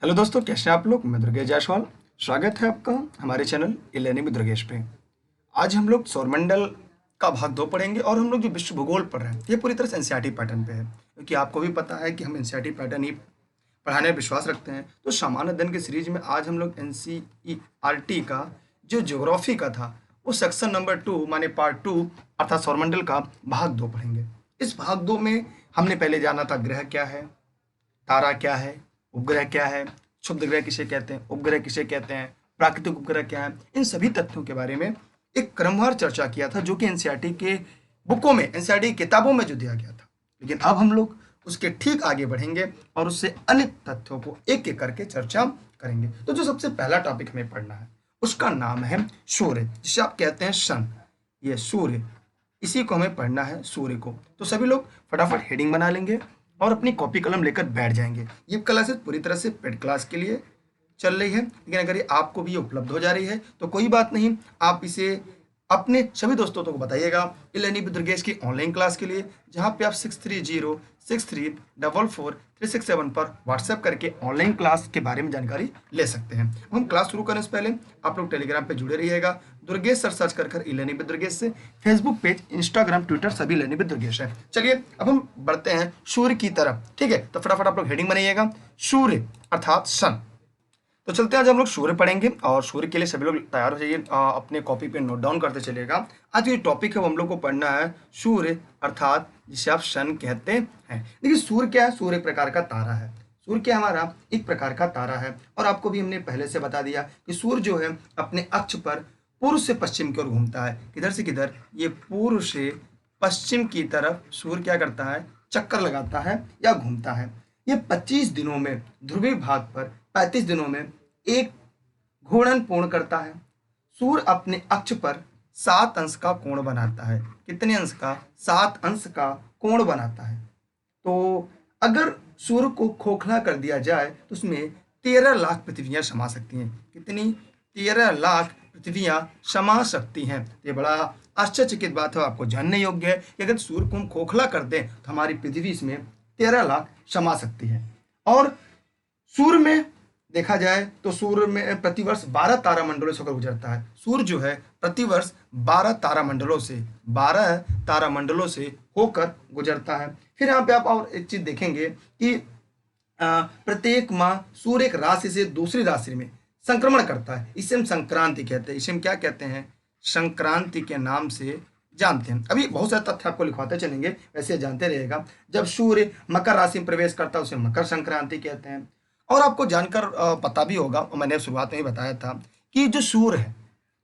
Hello दोस्तों, कैसे हैं आप लोग। मैं दुर्गेश जायसवाल। स्वागत है आपका हमारे channel e learning with Durgesh पे। आज हम लोग सौरमंडल का भाग 2 पढ़ेंगे और हम लोग जो विश्व भूगोल पढ़ रहे हैं ये पूरी तरह से एनसीईआरटी पैटर्न पे है, क्योंकि आपको भी पता है कि हम एनसीईआरटी पैटर्न ही पढ़ाने में विश्वास रखते हैं। तो सामान्य अध्ययन की सीरीज में आज हम लोग एनसीईआरटी का जो ज्योग्राफी का था वो सेक्शन नंबर 2 माने पार्ट 2 अर्थात सौरमंडल का भाग 2 पढ़ेंगे। इस भाग 2 में हमने पहले जाना था ग्रह क्या है, तारा क्या है, उपग्रह क्या है, क्षुब्ध ग्रह किसे कहते हैं, उपग्रह किसे कहते हैं, प्राकृतिक उपग्रह क्या है, इन सभी तथ्यों के बारे में एक क्रमवार चर्चा किया था जो कि एनसीईआरटी के बुकों में, एनसीईआरटी की किताबों में जो दिया गया था। लेकिन अब हम लोग उसके ठीक आगे बढ़ेंगे और उससे अन्य तथ्यों को एक एक करके चर्चा करेंगे। तो जो सबसे पहला टॉपिक हमें पढ़ना है उसका नाम है सूर्य, जिसे आप कहते हैं सन। ये सूर्य, इसी को हमें पढ़ना है, सूर्य को। तो सभी लोग फटाफट हेडिंग बना लेंगे और अपनी कॉपी कलम लेकर बैठ जाएंगे। ये क्लासेस पूरी तरह से पेड क्लास के लिए चल रही है, लेकिन अगर ये आपको भी उपलब्ध हो जा रही है तो कोई बात नहीं, आप इसे अपने सभी दोस्तों को बताइएगा ई लर्निंग विद दुर्गेश की ऑनलाइन क्लास के लिए, जहाँ पे आप 6306344367 पर व्हाट्सएप करके ऑनलाइन क्लास के बारे में जानकारी ले सकते हैं। हम क्लास शुरू करने से पहले आप लोग टेलीग्राम पे जुड़े रहिएगा। दुर्गेश सर सर्च कर ई लर्निंग विद दुर्गेश से। फेसबुक पेज, इंस्टाग्राम, ट्विटर सभी लर्निंग विद दुर्गेश है। चलिए अब हम बढ़ते हैं सूर्य की तरफ। ठीक है, तो फटाफट आप लोग हेडिंग बनाइएगा, सूर्य अर्थात सन। तो चलते हैं, आज हम लोग सूर्य पढ़ेंगे और सूर्य के लिए सभी लोग तैयार हो जाइए, अपने कॉपी पे नोट डाउन करते चलिएगा। आज जो टॉपिक है वो हम लोग को पढ़ना है सूर्य अर्थात जिसे आप सन कहते हैं। देखिए सूर्य क्या है, सूर्य एक प्रकार का तारा है। सूर्य क्या हमारा एक प्रकार का तारा है और आपको भी हमने पहले से बता दिया कि सूर्य जो है अपने अक्ष पर पूर्व से पश्चिम की ओर घूमता है। किधर से किधर, ये पूर्व से पश्चिम की तरफ सूर्य क्या करता है, चक्कर लगाता है या घूमता है। ये 25 दिनों में ध्रुवीय भाग पर 35 दिनों में एक घूर्णन पूर्ण करता है। सूर्य अपने अक्ष पर 7 अंश का कोण बनाता है। कितने अंश का, 7 अंश का कोण बनाता है। तो अगर सूर्य को खोखला कर दिया जाए तो उसमें 13 लाख पृथ्वियां समा सकती हैं। कितनी, 13 लाख पृथ्वियां समा सकती हैं। ये बड़ा आश्चर्यचकित बात है, आपको जानने योग्य है कि अगर सूर्य को हम खोखला कर दें तो हमारी पृथ्वी इसमें 13 लाख समा सकती है। और सूर्य में देखा जाए तो सूर्य में प्रतिवर्ष 12 तारामंडलों से होकर गुजरता है। सूर्य जो है प्रतिवर्ष 12 तारामंडलों से होकर गुजरता है। फिर यहाँ पे आप और एक चीज देखेंगे कि प्रत्येक माह सूर्य एक राशि से दूसरी राशि में संक्रमण करता है। इसे हम संक्रांति कहते हैं। इसे हम क्या कहते हैं, संक्रांति के नाम से जानते हैं। अभी बहुत सारे तथ्य आपको लिखवाते चलेंगे, वैसे जानते रहिएगा। जब सूर्य मकर राशि में प्रवेश करता है उसे मकर संक्रांति कहते हैं। और आपको जानकर पता भी होगा, और मैंने शुरुआत में ही बताया था कि जो सूर्य है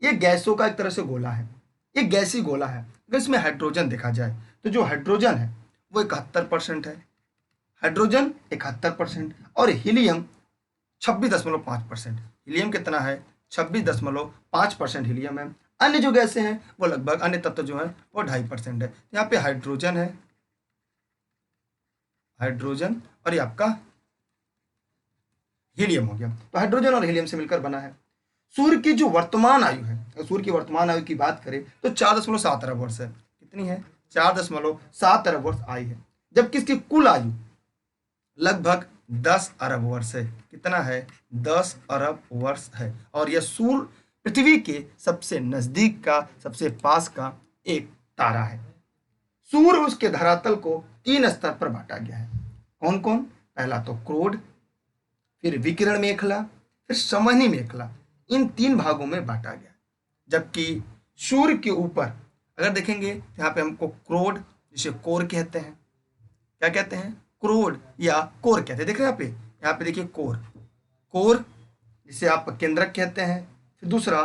ये गैसों का एक तरह से गोला है, एक गैसी गोला है। अगर इसमें हाइड्रोजन देखा जाए तो जो हाइड्रोजन है वो 71% है, हाइड्रोजन 71% और हीलियम 26.5%। हीलियम कितना है, 26.5% हीलियम है। अन्य जो गैसें हैं वो लगभग, अन्य तत्व जो है वो 2.5% है। यहाँ पे हाइड्रोजन है, हाइड्रोजन, और ये आपका हीलियम हो गया। तो हाइड्रोजन और हीलियम से मिलकर बना है। सूर्य की जो वर्तमान आयु है, अगर सूर्य की वर्तमान आयु की बात करें तो 4.7 अरब वर्ष है। कितनी है, 4.7 अरब वर्ष आयु है। जबकि इसकी कुल आयु लगभग 10 अरब वर्ष है। कितना है, 10 अरब वर्ष है। और यह सूर्य पृथ्वी के सबसे नजदीक का, सबसे पास का एक तारा है। सूर्य उसके धरातल को 3 स्तर पर बांटा गया है। कौन कौन, पहला तो क्रोड, फिर विकिरण मेखला, फिर संवहनी मेखला, इन 3 भागों में बांटा गया। जबकि सूर्य के ऊपर अगर देखेंगे यहाँ पे हमको क्रोड, जिसे कोर कहते हैं, क्या कहते हैं, क्रोड या कोर कहते हैं। देख रहे हैं यहाँ पे देखिए कोर, कोर जिसे आप केंद्रक कहते हैं। फिर दूसरा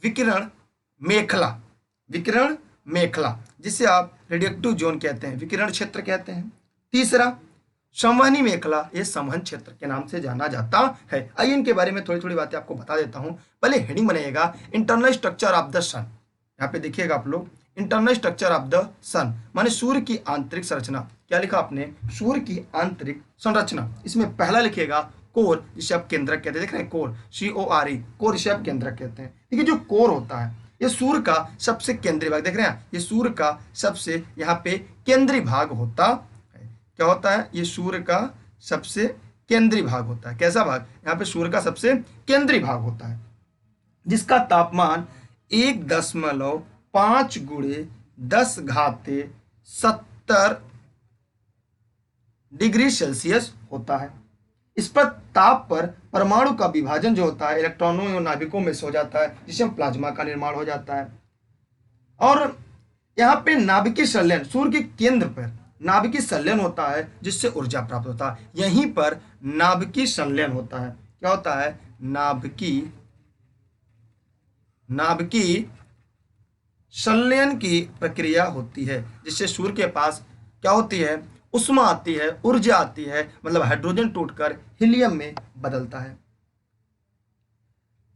विकिरण मेखला, विकिरण मेखला जिसे आप रेडिएक्टिव जोन कहते हैं, विकिरण क्षेत्र कहते हैं। तीसरा संवहनी मेखला, ये संवहन क्षेत्र के नाम से जाना जाता है। आइए इनके बारे में थोड़ी थोड़ी बातें आपको बता देता हूं। पहले हेडिंग बनेगा इंटरनल स्ट्रक्चर ऑफ द सन। यहाँ पे देखिएगा आप लोग, इंटरनल स्ट्रक्चर ऑफ द सन माने सूर्य की आंतरिक संरचना। क्या लिखा आपने, सूर्य की आंतरिक संरचना। इसमें पहला लिखिएगा कोर, जिसे आप केंद्रक कहते हैं। देख रहे हैं कोर, CORE, कोर जिसे आप केंद्रक कहते हैं। देखिए जो कोर होता है ये सूर्य का सबसे केंद्रीय भाग, देख रहे हैं, ये सूर्य का सबसे यहाँ पे केंद्रीय भाग होता है। क्या होता है, ये सूर्य का सबसे केंद्रीय भाग होता है। कैसा भाग? यहाँ पे सूर्य का सबसे केंद्रीय भाग होता है, जिसका तापमान 1.5 गुणे 10⁻70 डिग्री सेल्सियस होता है। इस पर ताप पर परमाणु का विभाजन जो होता है इलेक्ट्रॉनों और नाभिकों में से हो जाता है, जिससे प्लाज्मा का निर्माण हो जाता है। और यहाँ पे नाभिकीय संलयन, सूर्य के केंद्र पर नाभिकीय संलयन होता है, जिससे ऊर्जा प्राप्त होता है। यहीं पर नाभिकीय संलयन होता है। क्या होता है? नाभिकीय संलयन की प्रक्रिया होती है, जिससे सूर्य के पास क्या होती है? उष्मा आती है, ऊर्जा आती है, मतलब हाइड्रोजन टूटकर हीलियम में बदलता है।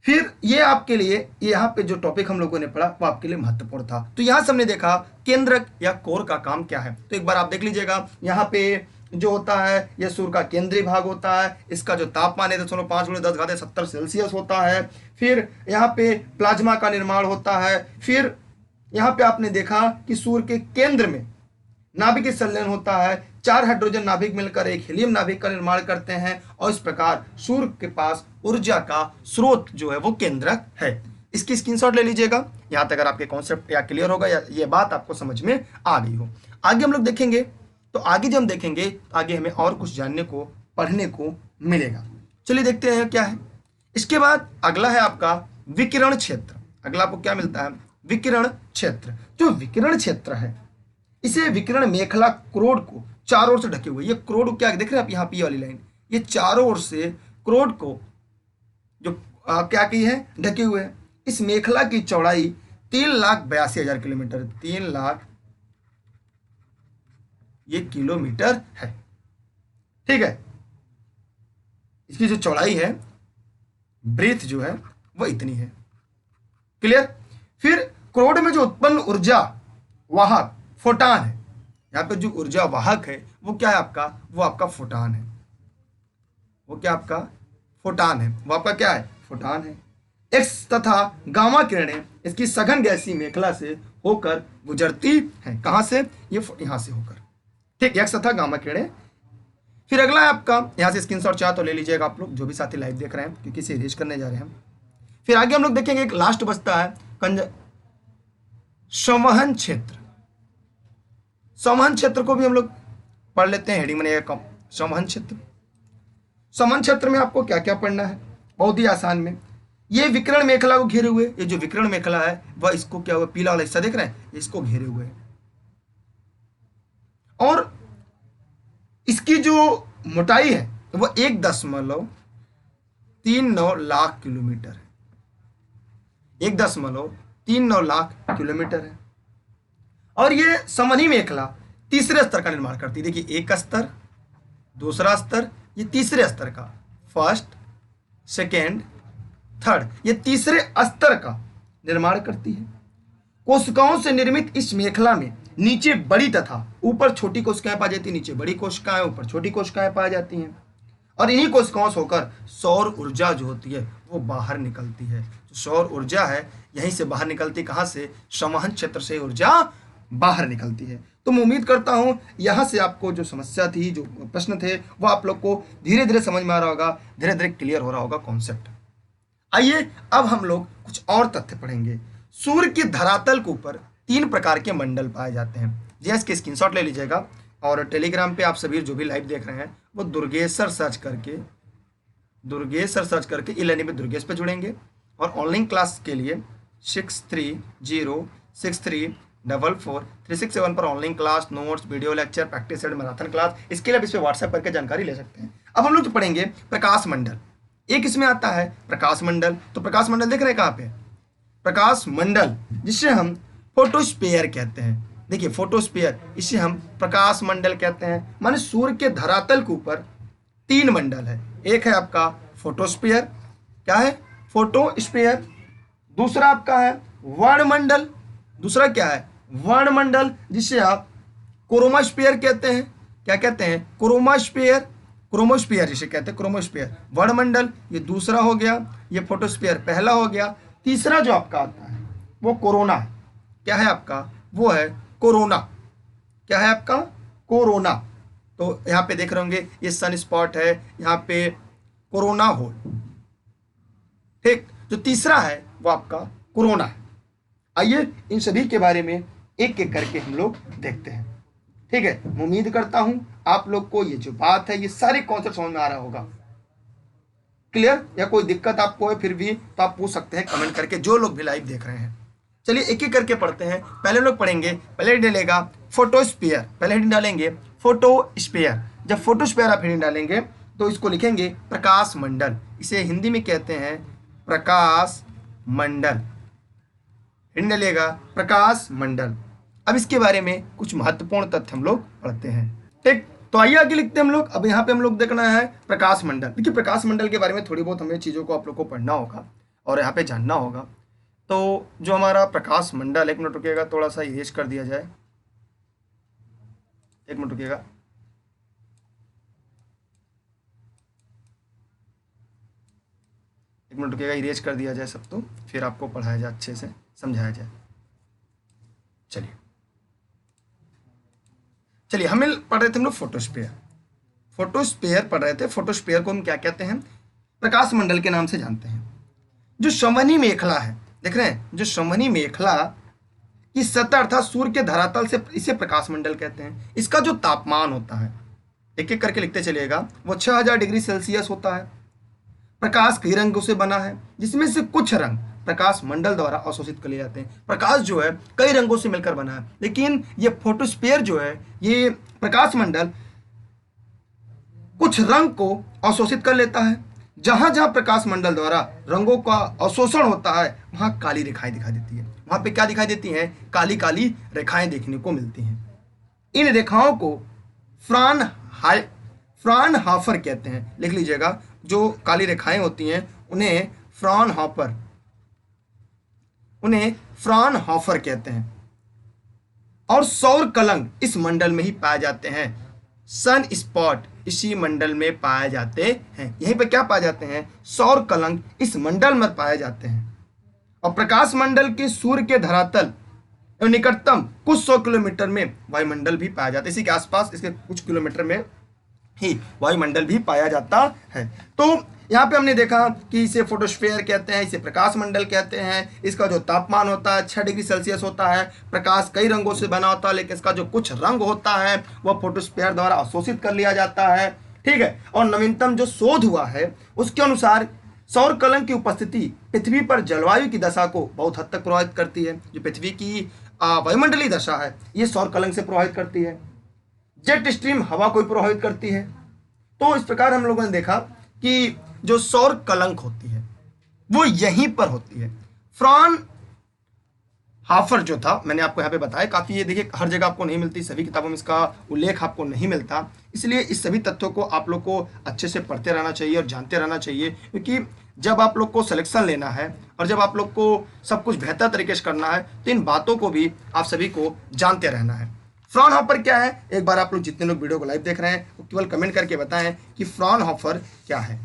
फिर ये आपके लिए यहाँ पे जो टॉपिक हम लोगों ने पढ़ा वो आपके लिए महत्वपूर्ण था। तो यहाँ से हमने देखा केंद्रक या कोर का काम क्या है। तो एक बार आप देख लीजिएगा, यहाँ पे जो होता है यह सूर्य का केंद्रीय भाग होता है। इसका जो तापमान है 5 गुणे 10⁻70 सेल्सियस होता है। फिर यहाँ पे प्लाज्मा का निर्माण होता है। फिर यहाँ पे आपने देखा कि सूर्य के केंद्र में नाभिकीय संलयन होता है। 4 हाइड्रोजन नाभिक मिलकर एक हीलियम नाभिक का निर्माण करते हैं, और इस प्रकार सूर्य के पास ऊर्जा का स्रोत जो है वो केंद्रक है। इसकी स्क्रीनशॉट ले लीजिएगा। यहाँ तक अगर आपके कॉन्सेप्ट या क्लियर होगा या ये बात आपको समझ में आ गई हो। आगे हम लोग देखेंगे, तो आगे जब हम देखेंगे आगे हमें और कुछ जानने को, पढ़ने को मिलेगा। चलिए देखते हैं क्या है। इसके बाद अगला है आपका विकिरण क्षेत्र। अगला आपको क्या मिलता है? विकिरण क्षेत्र। जो विकिरण क्षेत्र है इसे विकिरण मेखला क्रोड को चारों ओर से ढके हुए, ये क्रोड क्या देख रहे हैं आप यहाँ पी वाली लाइन, ये चारों ओर से क्रोड को जो क्या की है? ढके हुए है। इस मेखला की चौड़ाई 3,82,000 किलोमीटर, 3 लाख ये किलोमीटर है। ठीक है, इसकी जो चौड़ाई है, ब्रीथ जो है वो इतनी है। क्लियर? फिर क्रोड में जो उत्पन्न ऊर्जा वाहक फोटान है, यहाँ पे जो ऊर्जा वाहक है वो क्या है आपका? वो आपका फोटान है। वो क्या आपका? फोटान है। वो आपका क्या है? फोटान है। एक्स तथा गामा किरणें इसकी सघन गैसीय मेखला से होकर गुजरती हैं। कहां से? ये यहां से होकर। ठीक, एक्स तथा गामा किरणें। फिर अगला है आपका, यहां से स्क्रीनशॉट चाहे तो ले लीजिएगा आप लोग, जो भी साथी लाइव देख रहे हैं, क्योंकि इसे रीच करने जा रहे हैं। फिर आगे हम लोग देखेंगे, एक लास्ट बचता है संवहन क्षेत्र। संवहन क्षेत्र को भी हम लोग पढ़ लेते हैं, हेडिंग बनेगा कम संवहन क्षेत्र। संवहन क्षेत्र में आपको क्या क्या पढ़ना है? बहुत ही आसान में, ये विकिरण मेखला को घेरे हुए, ये जो विकिरण मेखला है वह इसको क्या हुआ? पीला वाला हिस्सा देख रहे हैं, इसको घेरे हुए है। और इसकी जो मोटाई है वह 1.39 लाख किलोमीटर है। 1.39 लाख किलोमीटर है। और ये समनी मेखला तीसरे स्तर का निर्माण करती है। देखिए, एक स्तर, दूसरा स्तर, ये तीसरे स्तर का, फर्स्ट, सेकेंड, थर्ड, ये तीसरे स्तर का निर्माण करती है। कोशिकाओं से निर्मित इस मेखला में नीचे बड़ी तथा ऊपर छोटी कोशिकाएं पाई जाती हैं। नीचे बड़ी कोशिकाएं, ऊपर छोटी कोशिकाएं पाई जाती हैं। और इन्हीं कोशिकाओं से होकर सौर ऊर्जा जो होती है वो बाहर निकलती है। जो सौर ऊर्जा है यहीं से बाहर निकलती है। कहाँ से? संवहन क्षेत्र से ऊर्जा बाहर निकलती है। तो मैं उम्मीद करता हूं यहाँ से आपको जो समस्या थी, जो प्रश्न थे, वो आप लोग को धीरे धीरे समझ में आ रहा होगा, धीरे धीरे क्लियर हो रहा होगा कॉन्सेप्ट। आइए अब हम लोग कुछ और तथ्य पढ़ेंगे। सूर्य के धरातल के ऊपर 3 प्रकार के मंडल पाए जाते हैं। जी, इसके स्क्रीनशॉट ले लीजिएगा। और टेलीग्राम पे आप सभी जो भी लाइव देख रहे हैं वो दुर्गेश्वर सर्च करके इलेनी में दुर्गेश पे जुड़ेंगे। और ऑनलाइन क्लास के लिए 6306344367 पर online class, notes, video lecture, practice set, marathon class, इसके लिए आप इस पर व्हाट्सएप करके जानकारी ले सकते हैं। अब हम लोग पढ़ेंगे प्रकाश मंडल। एक इसमें आता है प्रकाश मंडल। तो प्रकाश मंडल देख रहे हैं कहाँ पे? प्रकाश मंडल, जिसे हम फोटोस्फीयर कहते हैं। देखिए, फोटोस्फीयर, इसे हम प्रकाश मंडल कहते हैं। माने सूर्य के धरातल के ऊपर 3 मंडल है। एक है आपका फोटोस्फीयर, क्या है? फोटोस्फीयर। दूसरा आपका है वर्णमंडल। दूसरा क्या है? वर्णमंडल, जिसे आप क्रोमोस्फीयर कहते हैं। क्या कहते हैं? क्रोमोस्फीयर जिसे कहते हैं, क्रोमोस्फीयर। वर्णमंडल ये दूसरा हो गया, ये फोटोस्फीयर पहला हो गया। तीसरा जो आपका आता है वो कोरोना है। क्या है आपका? वो है कोरोना। क्या है आपका? कोरोना। तो तो यहाँ पे देख रहे होंगे ये सन स्पॉट है, यहाँ पे कोरोना होल। ठीक, जो तीसरा है वो आपका कोरोना है। आइए इन सभी के बारे में एक एक करके हम लोग देखते हैं। ठीक है, मैं उम्मीद करता हूं आप लोग को ये जो बात है ये सारे कॉन्सेप्ट समझ में आ रहा होगा। क्लियर? या कोई दिक्कत आपको है फिर भी तो आप पूछ सकते हैं कमेंट करके, जो लोग भी लाइव देख रहे हैं। चलिए एक एक करके पढ़ते हैं। पहले लोग पढ़ेंगे, पहले डालेगा फोटोस्फीयर, पहले हेडिंग डालेंगे फोटोस्फीयर। जब फोटोस्फीयर आप हेडिंग डालेंगे तो इसको लिखेंगे प्रकाश मंडल, इसे हिंदी में कहते हैं प्रकाश मंडल। हेडिंग डालिएगा प्रकाश मंडल। अब इसके बारे में कुछ महत्वपूर्ण तथ्य हम लोग पढ़ते हैं। ठीक, तो आइए आगे लिखते हैं हम लोग। अब यहाँ पे हम लोग देखना है प्रकाश मंडल। देखिए प्रकाश मंडल के बारे में थोड़ी बहुत हमें चीज़ों को आप लोग को पढ़ना होगा और यहाँ पे जानना होगा। तो जो हमारा प्रकाश मंडल, एक मिनट रुकिएगा, थोड़ा सा इरेज कर दिया जाए, एक मिनट रुकिएगा। एक मिनट रुकिएगा, इरेज कर दिया जाए सब, तो फिर आपको पढ़ाया जाए, अच्छे से समझाया जाए। चलिए हमें पढ़ रहे थे हम लोग फोटोस्फीयर। फोटोस्फीयर पढ़ रहे थे। फोटोस्फीयर को हम क्या कहते हैं? प्रकाश मंडल के नाम से जानते हैं। जो संवहनी मेखला है, देख रहे हैं, जो संवहनी मेखला की सतह अर्थात सूर्य के धरातल से, इसे प्रकाश मंडल कहते हैं। इसका जो तापमान होता है, एक एक करके लिखते चलिएगा, वो 6000 डिग्री सेल्सियस होता है। प्रकाश कई रंगों से बना है, जिसमें से कुछ रंग प्रकाश मंडल द्वारा अवशोषित कर लिए जाते हैं। प्रकाश जो है कई रंगों से मिलकर बना है, लेकिन ये फोटोस्फीयर जो है, ये प्रकाश मंडल कुछ रंग को अवशोषित कर लेता है। जहां जहां प्रकाश मंडल द्वारा रंगों का अवशोषण होता है वहां काली रेखाएं दिखाई देती है। वहां पे क्या दिखाई देती हैं? काली काली रेखाएं देखने को मिलती हैं। इन रेखाओं को फ्राउनहोफर कहते हैं। लिख लीजिएगा, जो काली रेखाएं होती हैं उन्हें फ्राउनहोफर कहते हैं। और सौर कलंक इस मंडल में ही पाए जाते हैं। सन स्पॉट इसी मंडल में पाए जाते हैं। यहीं पर क्या पाए जाते हैं? सौर कलंक इस मंडल में पाए जाते हैं। और प्रकाश मंडल के सूर्य के धरातल निकटतम कुछ 100 किलोमीटर में वायुमंडल भी पाया जाता है। इसी के आसपास, इसके कुछ किलोमीटर में ही वायुमंडल भी पाया जाता है। तो यहाँ पे हमने देखा कि इसे फोटोस्फीयर कहते हैं, इसे प्रकाश मंडल कहते हैं। इसका जो तापमान होता है 6 डिग्री सेल्सियस होता है। प्रकाश कई रंगों से बना होता है, लेकिन इसका जो कुछ रंग होता है वह फोटोस्फीयर द्वारा अवशोषित कर लिया जाता है। ठीक है, और नवीनतम जो शोध हुआ है उसके अनुसार सौर कलंक की उपस्थिति पृथ्वी पर जलवायु की दशा को बहुत हद तक प्रभावित करती है। जो पृथ्वी की वायुमंडलीय दशा है ये सौर कलंक से प्रभावित करती है। जेट स्ट्रीम हवा को प्रभावित करती है। तो इस प्रकार हम लोगों ने देखा कि जो सौर कलंक होती है वो यहीं पर होती है। फ्राउनहोफर जो था, मैंने आपको यहाँ पे बताया, काफ़ी ये देखिए हर जगह आपको नहीं मिलती, सभी किताबों में इसका उल्लेख आपको नहीं मिलता। इसलिए इस सभी तथ्यों को आप लोग को अच्छे से पढ़ते रहना चाहिए और जानते रहना चाहिए, क्योंकि जब आप लोग को सिलेक्शन लेना है और जब आप लोग को सब कुछ बेहतर तरीके से करना है तो इन बातों को भी आप सभी को जानते रहना है। फ्राउनहोफर क्या है? एक बार आप लोग जितने लोग वीडियो को लाइव देख रहे हैं वो केवल कमेंट करके बताएं कि फ्राउनहोफर क्या है।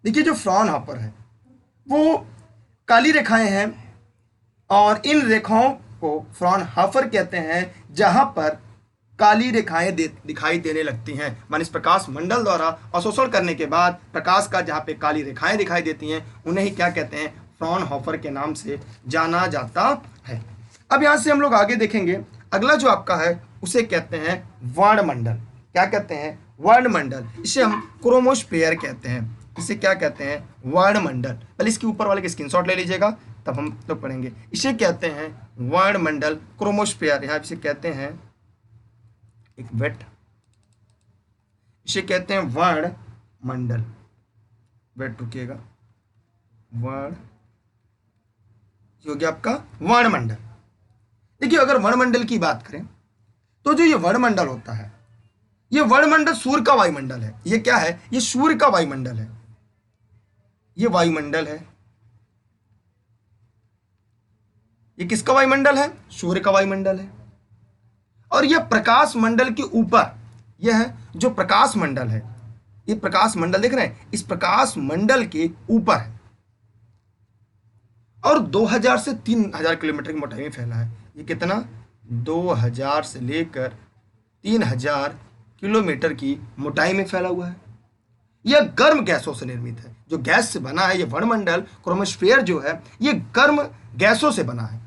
देखिए जो फ्राउनहोफर है वो काली रेखाएं हैं और इन रेखाओं को फ्राउनहोफर कहते हैं। जहां पर काली रेखाएं दिखाई देने लगती हैं, मान इस प्रकाश मंडल द्वारा अवशोषण करने के बाद प्रकाश का जहां पे काली रेखाएं दिखाई देती हैं उन्हें ही क्या कहते हैं? फ्राउनहोफर के नाम से जाना जाता है। अब यहां से हम लोग आगे देखेंगे, अगला जो आपका है उसे कहते हैं वर्णमंडल। क्या कहते हैं? वर्णमंडल। इसे हम क्रोमोस्फीयर कहते हैं। इसे क्या कहते हैं? वर्णमंडल। पहले इसके ऊपर वाले के स्क्रीनशॉट ले लीजिएगा, तब हम लोग पढ़ेंगे। इसे कहते हैं वर्णमंडल, क्रोमोस्फीयर। यहाँ इसे कहते हैं, एक वेट, इसे कहते हैं वर्णमंडल। वेट रुकिएगा, वर्ण हो गया आपका वर्णमंडल। देखिए अगर वर्णमंडल की बात करें तो जो ये वर्णमंडल होता है, ये वर्णमंडल सूर्य का वायुमंडल है। ये क्या है? ये सूर्य का वायुमंडल है। ये वायुमंडल है। ये किसका वायुमंडल है? सूर्य का वायुमंडल है। और यह प्रकाश मंडल के ऊपर, यह है जो प्रकाश मंडल है, ये प्रकाश मंडल देख रहे हैं, इस प्रकाश मंडल के ऊपर है और 2000 से 3000 किलोमीटर की मोटाई में फैला है। ये कितना? 2000 से लेकर 3000 किलोमीटर की मोटाई में फैला हुआ है। यह गर्म गैसों से निर्मित है। जो गैस से बना है, ये वायुमंडल क्रोमोस्फेयर जो है, ये गर्म गैसों से बना है।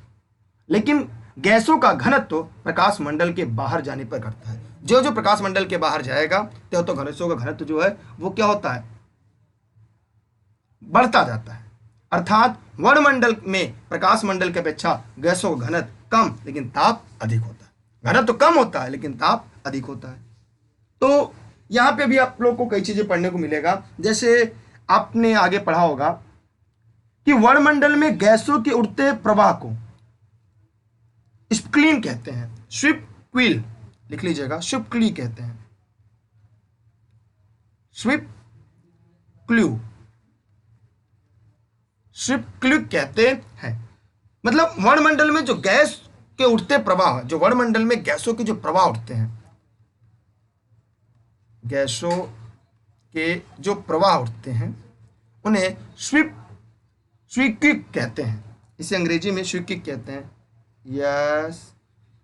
लेकिन गैसों का घनत्व तो प्रकाश मंडल के बाहर जाने पर घटता है। जो जो प्रकाश मंडल के बाहर जाएगा तो गैसों का घनत्व जो है वो क्या होता है, बढ़ता जाता है। अर्थात वायुमंडल में प्रकाश मंडल की अपेक्षा गैसों का घनत्व कम लेकिन ताप अधिक होता है। घनत्व तो कम होता है लेकिन ताप अधिक होता है। तो यहाँ पे भी आप लोग को कई चीजें पढ़ने को मिलेगा। जैसे आपने आगे पढ़ा होगा कि वायुमंडल में गैसों के उड़ते प्रवाह को स्पिक्लिंग कहते हैं। स्विफ्ट लिख लीजिएगा, स्विफ्टली कहते हैं, स्विफ्टक्ल्यू कहते हैं। मतलब वायुमंडल में जो गैस के उठते प्रवाह, जो वायुमंडल में गैसों के जो प्रवाह उठते हैं, गैसों के जो प्रवाह उठते हैं उन्हें स्विक्विक कहते हैं। इसे अंग्रेजी में स्विक्विक कहते हैं,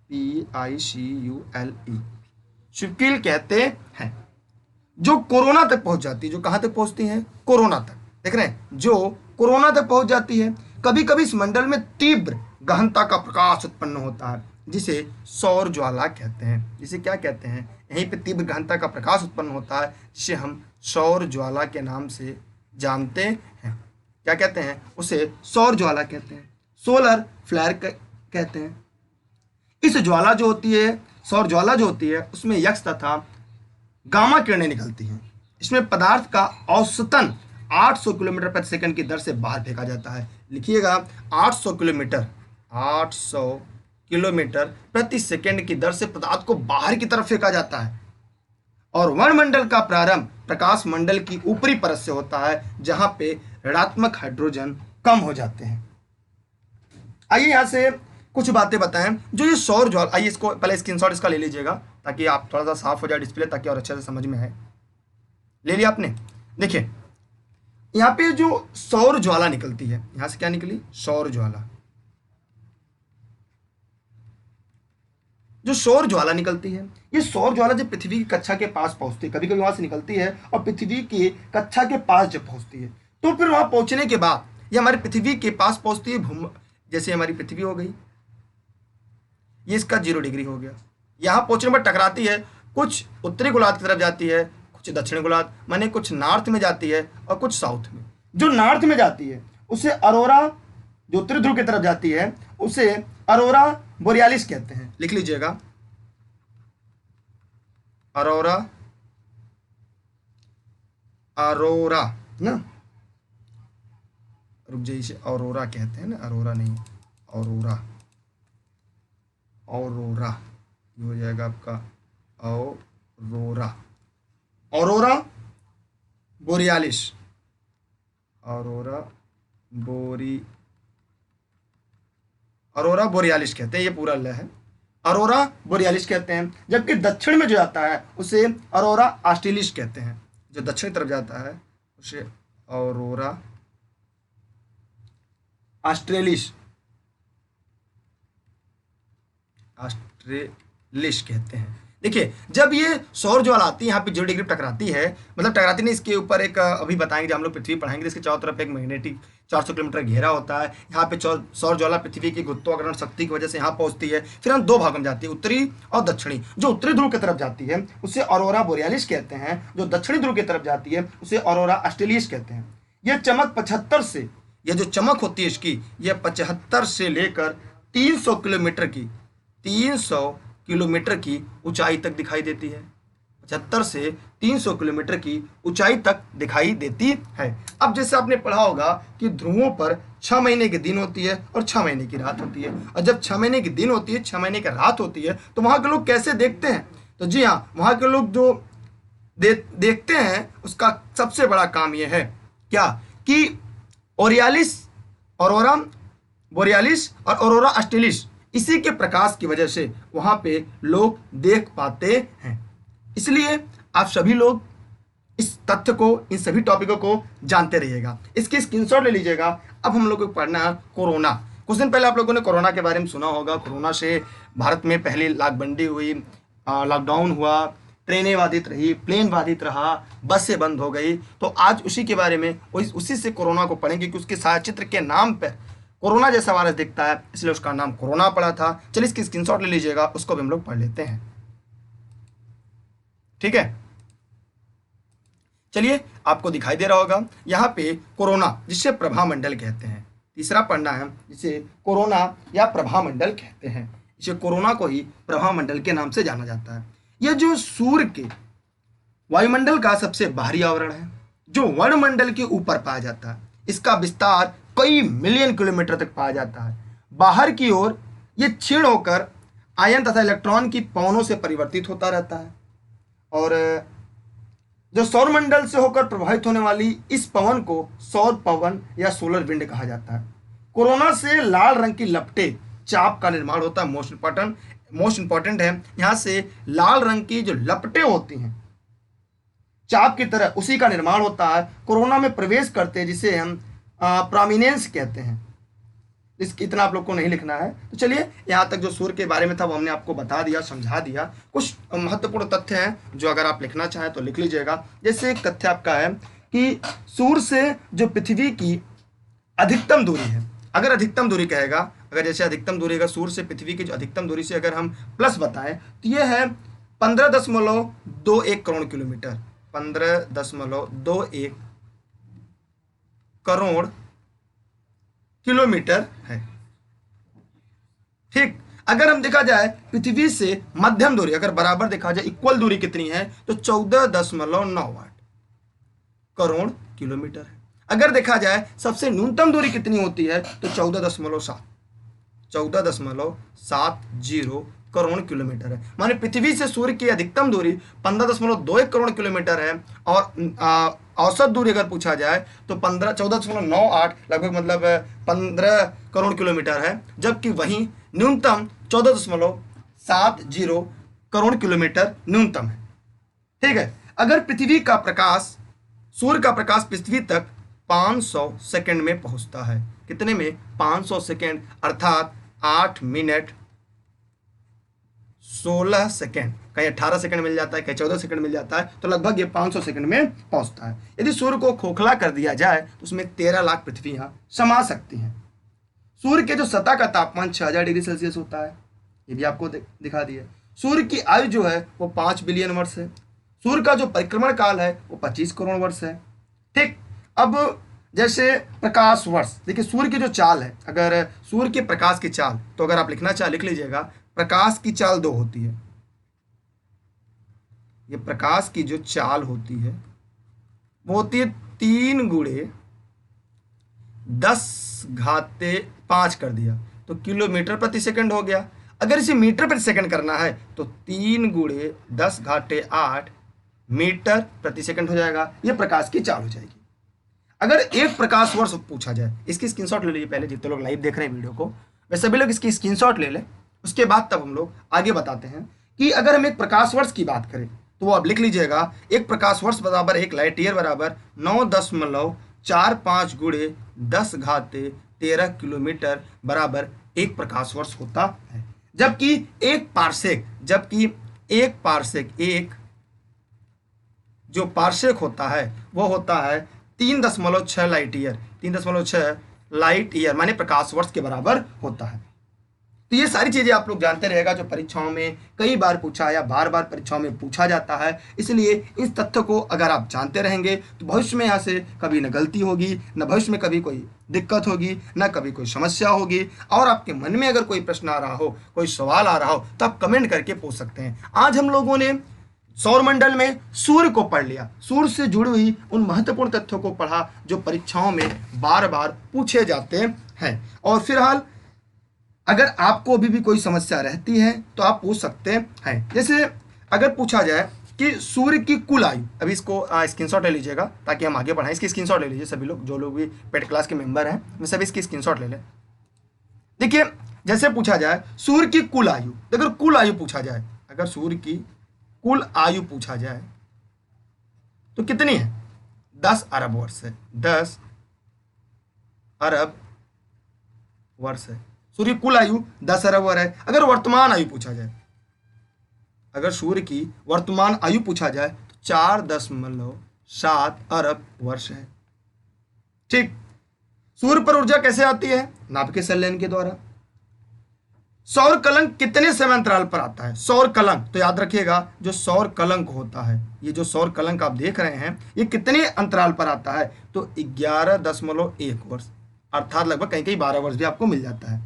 SPICULE, स्विक्विल कहते हैं। जो कोरोना तक पहुंच जाती है, जो कहां तक पहुंचती हैं, कोरोना तक, देख रहे हैं, जो कोरोना तक पहुंच जाती है। कभी कभी इस मंडल में तीव्र गहनता का प्रकाश उत्पन्न होता है, जिसे सौर ज्वाला कहते हैं। जिसे क्या कहते हैं, यहीं पे तीव्र गहनता का प्रकाश उत्पन्न होता है, जिसे हम सौर ज्वाला के नाम से जानते हैं। क्या कहते हैं, उसे सौर ज्वाला कहते हैं, सोलर फ्लेयर कहते हैं। इस ज्वाला जो होती है, सौर ज्वाला जो होती है, उसमें यक्स तथा गामा किरणें निकलती हैं। इसमें पदार्थ का औसतन 800 किलोमीटर प्रति सेकंड की दर से बाहर फेंका जाता है। लिखिएगा, 800 किलोमीटर प्रति सेकंड की दर से पदार्थ को बाहर की तरफ फेंका जाता है। और वायुमंडल का प्रारंभ प्रकाश मंडल की ऊपरी परत से होता है, जहां पे ऋणात्मक हाइड्रोजन कम हो जाते हैं। आइए यहां से कुछ बातें बताएं जो ये सौर ज्वाला। आइए इसको पहले स्क्रीनशॉट इसका ले लीजिएगा ताकि आप थोड़ा सा साफ हो जाए डिस्प्ले, ताकि और अच्छे से समझ में आए। ले लिया आपने। देखिए यहाँ पे जो सौर ज्वाला निकलती है, यहां से क्या निकली, सौर ज्वाला। जो सौर ज्वाला निकलती है, ये सौर ज्वाला जब पृथ्वी की कक्षा के पास पहुंचती है, कभी कभी वहां से निकलती है और पृथ्वी की कक्षा के पास जब पहुंचती है, तो फिर वहां पहुंचने के बाद ये हमारी पृथ्वी के पास पहुंचती है। जैसे हमारी पृथ्वी हो गई, ये इसका 0 डिग्री हो गया। यहां पहुंचने पर टकराती है, कुछ उत्तरी गोलार्ध की तरफ जाती है, कुछ दक्षिणी गोलार्ध, माने कुछ नॉर्थ में जाती है और कुछ साउथ में। जो नॉर्थ में जाती है उसे अरोरा, जो उत्तरी ध्रुव की तरफ जाती है उसे अरोरा बोरियालिस कहते हैं। लिख लीजिएगा, अरोरा ना, रुक जाइए, इसे औरोरा कहते हैं ना, अरोरा नहीं, औरोरा ये हो जाएगा आपका औरोरा बोरियालिस, अरोरा बोरियालिस कहते हैं। ये पूरा ल है, अरोरा बोरियालिस कहते हैं। जबकि दक्षिण में जो जाता है उसे अरोरा ऑस्ट्रेलिस कहते हैं। जो दक्षिण तरफ जाता है उसे अरोरा ऑस्ट्रेलिस कहते हैं। देखिए जब ये सौर ज्वाला आती है, यहाँ पे 0 डिग्री टकराती है, मतलब टकराती नहीं, इसके ऊपर एक अभी बताएंगे जब हम लोग पृथ्वी पढ़ाएंगे, इसके चारों तरफ एक मैग्नेटिक 400 किलोमीटर घेरा होता है। यहाँ पे सौर ज्वाला पृथ्वी की गुरुत्वाकर्षण शक्ति की वजह से यहाँ पहुंचती है। फिर हम 2 भागों में जाती है, उत्तरी और दक्षिणी। जो उत्तरी ध्रुव की तरफ जाती है उसे अरोरा बोरियालिस कहते हैं, जो दक्षिणी ध्रुव की तरफ जाती है उसे अरोरा ऑस्ट्रेलिस कहते हैं। यह चमक 75 से, यह जो चमक होती है इसकी, यह 75 से लेकर 300 किलोमीटर की ऊंचाई तक दिखाई देती है। 75 से 300 किलोमीटर की ऊंचाई तक दिखाई देती है। अब जैसे आपने पढ़ा होगा कि ध्रुवों पर 6 महीने के दिन होती है और 6 महीने की रात होती है। और जब 6 महीने के दिन होती है, 6 महीने की रात होती है, तो वहाँ के लोग कैसे देखते हैं? तो जी हाँ, वहाँ के लोग जो देखते हैं उसका सबसे बड़ा काम यह है क्या, कि अरोरा बोरियालिस और अरोरा ऑस्ट्रेलिस, इसी के प्रकाश की वजह से वहां पे लोग देख पाते हैं। इसलिए आप सभी लोग इस तथ्य को, इन सभी टॉपिकों को जानते रहिएगा। इसकी स्क्रीनशॉट ले लीजिएगा। अब हम लोग को पढ़ना है कोरोना। कुछ दिन पहले आप लोगों ने कोरोना के बारे में सुना होगा। कोरोना से भारत में पहली लाकबंदी हुई, लॉकडाउन हुआ, ट्रेनें बाधित रही, प्लेन बाधित रहा, बसें बंद हो गई। तो आज उसी के बारे में उसी से कोरोना को पढ़ेंगे कि उसके छायाचित्र के नाम पर कोरोना जैसा वायरस दिखता है, इसलिए उसका नाम कोरोना पड़ा था। चलिए इसकी स्क्रीनशॉट ले लीजिएगा, उसको भी हम लोग पढ़ लेते हैं। ठीक है, चलिए आपको दिखाई दे रहा होगा यहाँ पे कोरोना, जिसे प्रभामंडल कहते हैं। तीसरा पढ़ना है, जिसे कोरोना या प्रभामंडल कहते हैं। इसे कोरोना को ही प्रभामंडल के नाम से जाना जाता है। यह जो सूर्य के वायुमंडल का सबसे बाहरी आवरण है, जो वर्णमंडल के ऊपर पाया जाता है। इसका विस्तार कई मिलियन किलोमीटर तक पाया जाता है। बाहर की ओर यह क्षीण होकर आयन तथा इलेक्ट्रॉन की पवनों से परिवर्तित होता रहता है। और जो सौरमंडल से होकर प्रभावित होने वाली इस पवन को सौर पवन या सोलर विंड कहा जाता है। कोरोना से लाल रंग की लपटें, चाप का निर्माण होता है। मोस्ट इंपॉर्टेंट है, यहाँ से लाल रंग की जो लपटें होती हैं चाप की तरह, उसी का निर्माण होता है। कोरोना में प्रवेश करते, जिसे हम प्रोमिनेंस कहते हैं। इसकी इतना आप लोग को नहीं लिखना है। तो चलिए यहाँ तक जो सूर्य के बारे में था वो हमने आपको बता दिया, समझा दिया। कुछ महत्वपूर्ण तथ्य हैं जो अगर आप लिखना चाहें तो लिख लीजिएगा। जैसे एक तथ्य आपका है कि सूर्य से जो पृथ्वी की अधिकतम दूरी है, अगर अधिकतम दूरी कहेगा, अगर जैसे अधिकतम दूरी अगर सूर्य से पृथ्वी की जो अधिकतम दूरी से अगर हम प्लस बताएं तो यह है 15.21 करोड़ किलोमीटर। 15.21 करोड़ किलोमीटर है। ठीक, अगर हम देखा जाए पृथ्वी से मध्यम दूरी, अगर बराबर देखा जाए इक्वल दूरी कितनी है तो 14.98 करोड़ किलोमीटर है। अगर देखा जाए सबसे न्यूनतम दूरी कितनी होती है तो 14.70 करोड़ किलोमीटर है। माने पृथ्वी से सूर्य की अधिकतम दूरी 15.21 करोड़ किलोमीटर है। और औसत दूरी अगर पूछा जाए तो 14.98 लगभग मतलब 15 करोड़ किलोमीटर है, जबकि वहीं न्यूनतम 14.70 करोड़ किलोमीटर न्यूनतम है। ठीक है, अगर पृथ्वी का प्रकाश, सूर्य का प्रकाश पृथ्वी तक 500 सेकंड में पहुंचता है। कितने में? 500 सेकंड, अर्थात 8 मिनट 16 सेकंड। कहीं 18 सेकंड मिल जाता है, कहीं 14 सेकंड मिल जाता है, तो लगभग ये 500 सेकंड में पहुंचता है। यदि सूर्य को खोखला कर दिया जाए तो उसमें 13 लाख पृथ्वियां समा सकती हैं। सूर्य के जो सतह का तापमान 6000 डिग्री सेल्सियस होता है, ये भी आपको दिखा दिया। सूर्य की आयु जो है वो 5 बिलियन वर्ष है। सूर्य का जो परिक्रमण काल है वो 25 करोड़ वर्ष है। ठीक, अब जैसे प्रकाश वर्ष, देखिए सूर्य की जो चाल है, अगर सूर्य के प्रकाश की चाल, तो अगर आप लिखना चाहे लिख लीजिएगा, प्रकाश की चाल 2 होती है। ये प्रकाश की जो चाल होती है वो होती है 3 गुणे 10⁵ कर दिया तो किलोमीटर प्रति सेकंड हो गया। अगर इसे मीटर प्रति सेकंड करना है तो 3 गुणे 10⁸ मीटर प्रति सेकंड हो जाएगा। ये प्रकाश की चाल हो जाएगी। अगर एक प्रकाश वर्ष पूछा जाए, इसकी स्क्रीनशॉट ले लीजिए पहले, जितने लोग लाइव देख रहे हैं वीडियो को, वे सभी लोग इसकी स्क्रीनशॉट ले लें। उसके बाद तब हम लोग आगे बताते हैं कि अगर हम एक प्रकाश वर्ष की बात करें तो वो आप लिख लीजिएगा, एक प्रकाश वर्ष बराबर 1 लाइट ईयर बराबर 9.45 गुणे 10⁻13 किलोमीटर बराबर 1 प्रकाश वर्ष होता है। जबकि एक जो पार्सेक होता है वो होता है 3.6 लाइट ईयर। 3.6 लाइट ईयर माने प्रकाश वर्ष के बराबर होता है। तो ये सारी चीजें आप लोग जानते रहेगा, जो परीक्षाओं में कई बार पूछा या बार बार परीक्षाओं में पूछा जाता है। इसलिए इस तथ्य को अगर आप जानते रहेंगे तो भविष्य में यहाँ से कभी न गलती होगी, न भविष्य में कभी कोई दिक्कत होगी, न कभी कोई समस्या होगी। और आपके मन में अगर कोई प्रश्न आ रहा हो, कोई सवाल आ रहा हो, तो आप कमेंट करके पूछ सकते हैं। आज हम लोगों ने सौरमंडल में सूर्य को पढ़ लिया, सूर्य से जुड़ी हुई उन महत्वपूर्ण तथ्यों को पढ़ा जो परीक्षाओं में बार बार पूछे जाते हैं। और फिलहाल अगर आपको अभी भी कोई समस्या रहती है तो आप पूछ सकते हैं। जैसे अगर पूछा जाए कि सूर्य की कुल आयु, अभी इसको स्क्रीनशॉट ले लीजिएगा ताकि हम आगे बढ़ाएं। इसकी स्क्रीनशॉट ले लीजिए सभी लोग, जो लोग भी पेड क्लास के मेंबर हैं वे सभी इसकी स्क्रीनशॉट ले लें। देखिए जैसे पूछा जाए सूर्य की कुल आयु, अगर कुल आयु पूछा जाए, अगर सूर्य की कुल आयु पूछा जाए तो कितनी है? 10 अरब वर्ष है। 10 अरब वर्ष है। सूर्य कुल आयु 10 अरब वर्ष है। अगर वर्तमान आयु पूछा जाए, अगर सूर्य की वर्तमान आयु पूछा जाए तो 4.7 अरब वर्ष है। ठीक। सूर्य पर ऊर्जा कैसे आती है? नाभिकीय संलयन के द्वारा। सौर कलंक कितने समय अंतराल पर आता है? सौर कलंक, तो याद रखिएगा, जो सौर कलंक होता है, ये जो सौर कलंक आप देख रहे हैं, ये कितने अंतराल पर आता है? तो 11.1 वर्ष, अर्थात लगभग कहीं कहीं 12 वर्ष भी आपको मिल जाता है।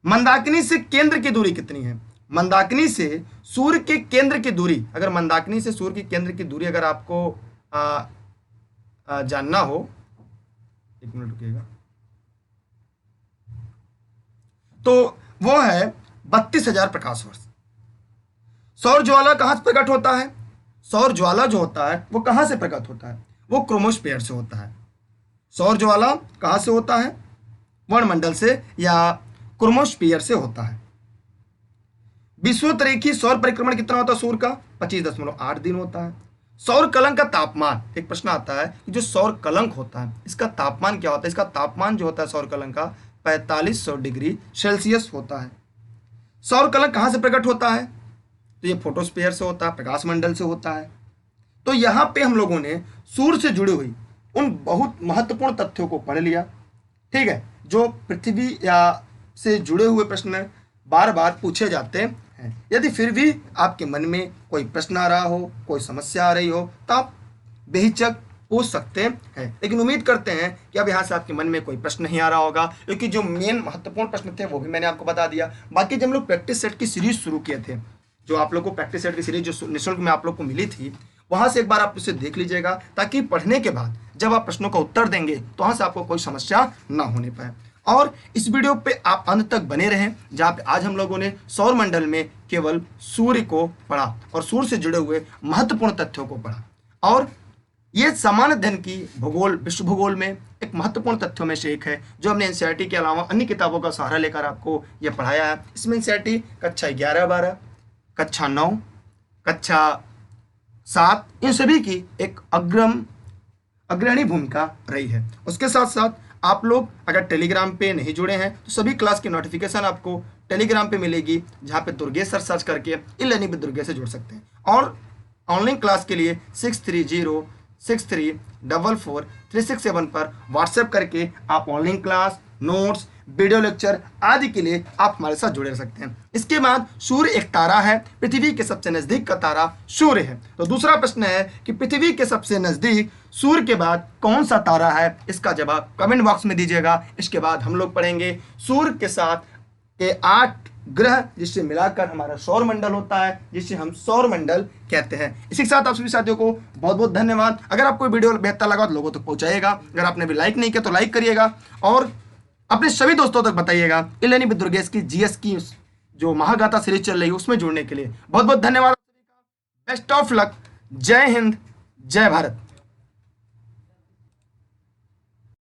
मंदाकिनी से केंद्र की दूरी कितनी है? मंदाकिनी से सूर्य के केंद्र की दूरी, अगर मंदाकिनी से सूर्य के केंद्र की दूरी अगर आपको जानना हो, एक मिनट रुकिएगा, तो वो है 32,000 प्रकाश वर्ष। सौर ज्वाला कहां से प्रकट होता है? सौर ज्वाला जो होता है वो कहां से प्रकट होता है? वो क्रोमोस्फीयर से होता है। सौर ज्वाला कहां से होता है? वर्णमंडल से या क्रोमोस्फीयर से होता है। विषुवतरेखीय सौर परिक्रमण कितना होता है सूर्य का? 25.8 दिन होता है। सौर कलंक का तापमान, एक प्रश्न आता है कि जो सौर कलंक होता है इसका तापमान क्या होता है? इसका तापमान जो होता है सौर कलंक का 4500 डिग्री सेल्सियस होता है। सौर कलंक कहां से प्रकट होता है? तो ये फोटोस्फीयर से होता है, प्रकाश मंडल से होता है। तो यहां पे हम लोगों ने सूर्य से जुड़ी हुई उन बहुत महत्वपूर्ण तथ्यों को पढ़ लिया। ठीक है, जो पृथ्वी या से जुड़े हुए प्रश्न बार बार पूछे जाते हैं। यदि फिर भी आपके मन में कोई प्रश्न आ रहा हो, कोई समस्या आ रही हो, तो आप बेहिचक पूछ सकते हैं। लेकिन उम्मीद करते हैं कि अब यहाँ से आपके मन में कोई प्रश्न नहीं आ रहा होगा, क्योंकि जो मेन महत्वपूर्ण प्रश्न थे वो भी मैंने आपको बता दिया। बाकी जब हम लोग प्रैक्टिस सेट की सीरीज शुरू किए थे, जो आप लोग को प्रैक्टिस सेट की सीरीज जो निःशुल्क में आप लोग को मिली थी, वहाँ से एक बार आप उसे देख लीजिएगा, ताकि पढ़ने के बाद जब आप प्रश्नों का उत्तर देंगे तो वहाँ से आपको कोई समस्या ना होने पाए। और इस वीडियो पे आप अंत तक बने रहें, जहाँ पे आज हम लोगों ने सौर मंडल में केवल सूर्य को पढ़ा और सूर्य से जुड़े हुए महत्वपूर्ण तथ्यों को पढ़ा। और ये सामान्य अध्ययन की भूगोल, विश्व भूगोल में एक महत्वपूर्ण तथ्यों में से एक है, जो हमने एनसीईआरटी के अलावा अन्य किताबों का सहारा लेकर आपको ये पढ़ाया है। इसमें एनसीईआरटी कक्षा 11-12, कक्षा 9, कक्षा 7, इन सभी की एक अग्रणी भूमिका रही है। उसके साथ साथ आप लोग अगर टेलीग्राम पे नहीं जुड़े हैं तो सभी क्लास की नोटिफिकेशन आपको टेलीग्राम पे मिलेगी, जहाँ पे दुर्गेश सर सर्च करके ई-लर्निंग विद दुर्गेश से जुड़ सकते हैं। और ऑनलाइन क्लास के लिए 6306344367 पर व्हाट्सएप करके आप online class, notes, video lecture आदि के लिए आप हमारे साथ जुड़े रह सकते हैं। इसके बाद सूर्य एक तारा है, पृथ्वी के सबसे नजदीक का तारा सूर्य है। तो दूसरा प्रश्न है कि पृथ्वी के सबसे नजदीक सूर्य के बाद कौन सा तारा है? इसका जवाब कमेंट बॉक्स में दीजिएगा। इसके बाद हम लोग पढ़ेंगे सूर्य के साथ के 8 ग्रह, जिससे मिलाकर हमारा सौर मंडल होता है, जिसे हम सौर मंडल कहते हैं। इसी के साथ आप सभी साथियों को बहुत बहुत धन्यवाद। अगर आपको वीडियो बेहतर लगा तो लोगों तक पहुंचाइएगा। अगर आपने भी लाइक नहीं किया तो लाइक करिएगा और अपने सभी दोस्तों तक बताइएगा। ई-लर्निंग विद दुर्गेश की जीएस की जो महागाथा सीरीज चल रही है उसमें जुड़ने के लिए बहुत बहुत धन्यवाद। Best of luck. जय हिंद, जय भारत।